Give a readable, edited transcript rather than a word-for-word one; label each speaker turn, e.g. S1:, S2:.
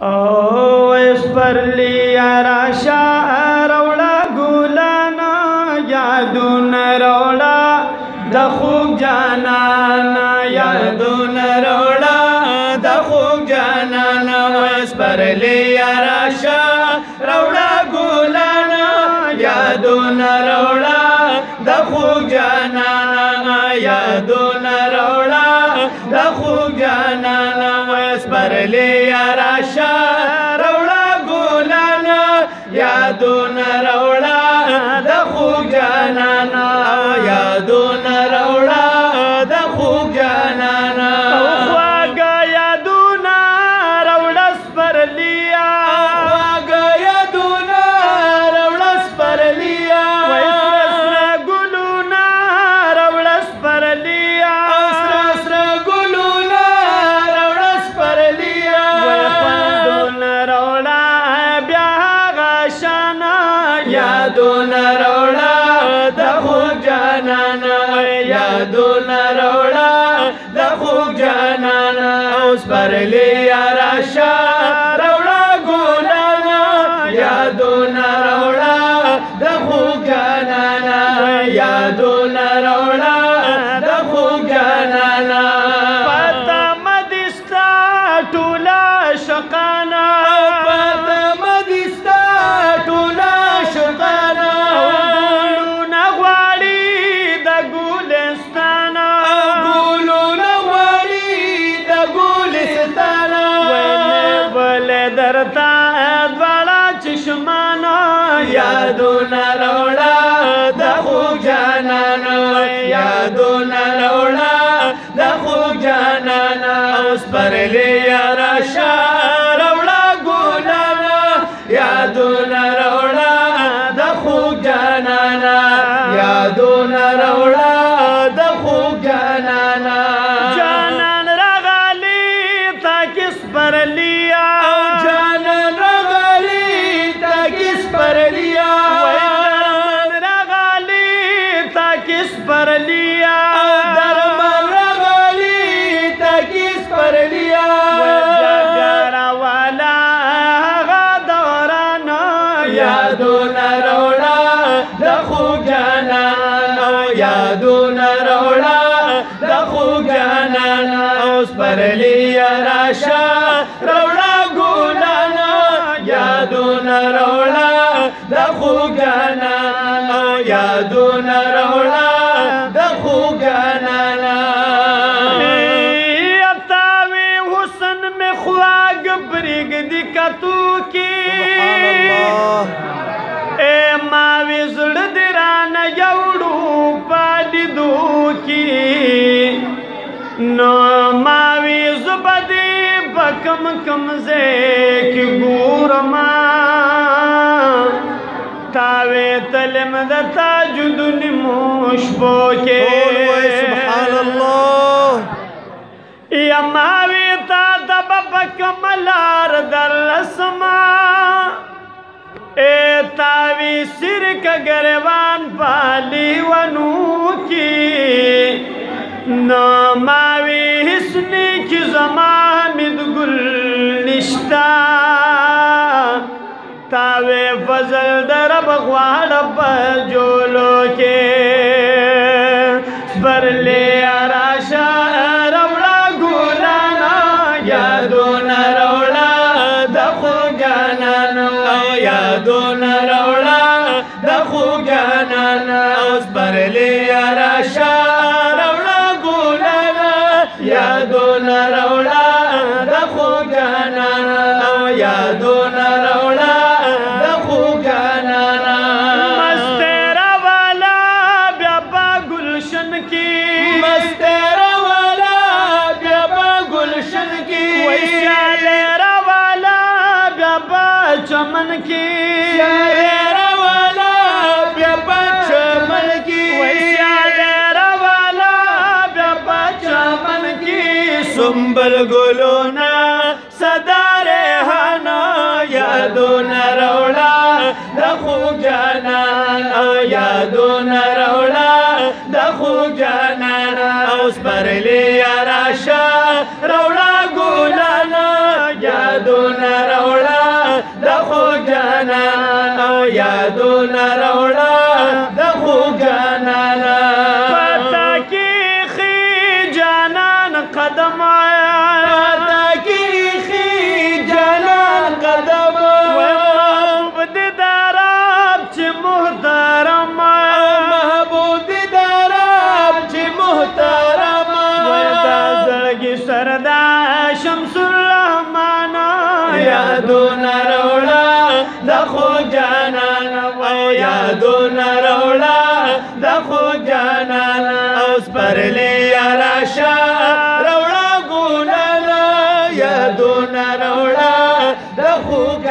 S1: اسپرلی راشا روڑا گولانا یادون روڑا د خوب جانانا یادون روڑا د خوب جانانا اسپرلی راشا روڑا گولانا یادون روڑا د خوب جانانا یادون روڑا د خوب جانانا اسپرلی راشا روڑا گولانا یادون روڑا د خوب جانانا یادون روڑا د خوب جانانا خواگا یادون روڑا اسپرلیا خواگا یادون روڑا اسپرلیا ویسر گلونا روڑا اسپرلیا یادون روڑا د خوب جانانا یادون روڑا د خوب جانانا اسپرلی راشا روڑا گولانا یادون روڑا د خوب جانانا یادون روڑا د خوب جانانا پتا مدستا ټولا شقانا درتا دوڑا چشمانا یادون روڑا د خوب جانانا یادون روڑا د خوب جانانا اسپرلی راشا روڑا گولانا یادون روڑا د خوب جانانا یادون روڑا د خوب جانانا جانان رغالی تاک اسپرلی اسپرلیا درمن رغالی تکیس پرلیا وجگرا والا غا دورانا یادون روڑا د خوب جانانا یادون روڑا د خوب جانانا اسپرلی راشا روڑا گولانا یادون روڑا د خوب جانانا یادون روڑا خوب جانانا اتاوی حسن میں خواگ برگ دکتو کی اے ماوی زڑ دران یوڑو پالی دو کی نو ماوی زبدی بکم کمزے کی گورما تاوے تلم دتا جدن مشبو کے سبحان اللہ یا ماوی تا دبب کملار در لسما اے تاوی سرک گروان پالی ونو کی نو ماوی حسنی کی زمامد گل نشتا تاوے فضل درب غوار پجولو کے اسپرلی راشا روڑا گولانا یادون روڑا د خوب جانانا یادون روڑا د خوب جانانا اسپرلی راشا روڑا گولانا یادون روڑا د خوب جانانا یادون روڑا چمن کی شاعر والا بیابا چمن کی شاعر والا بیابا چمن کی سنبل گلونا صدا ریحانا یادون روڑا د خوب جانانا یادون روڑا د خوب جانانا اسپرلی راشا روڑا گولانا یادون روڑا جانان او یادونه راوړه د خوږ جانان پتا کې خي جانان قدم پتا کې خي جانان قدم محبوب دې داراب چې محترم محبوب دې داراب چې محترم ودا زړګي سردا شمس الرحمن یادونه راوړه د خوږ جانان او یادونه راوړه د خوږ جانان اوس پرلی راشه راوړه ګلان یادونه راوړه د خوږ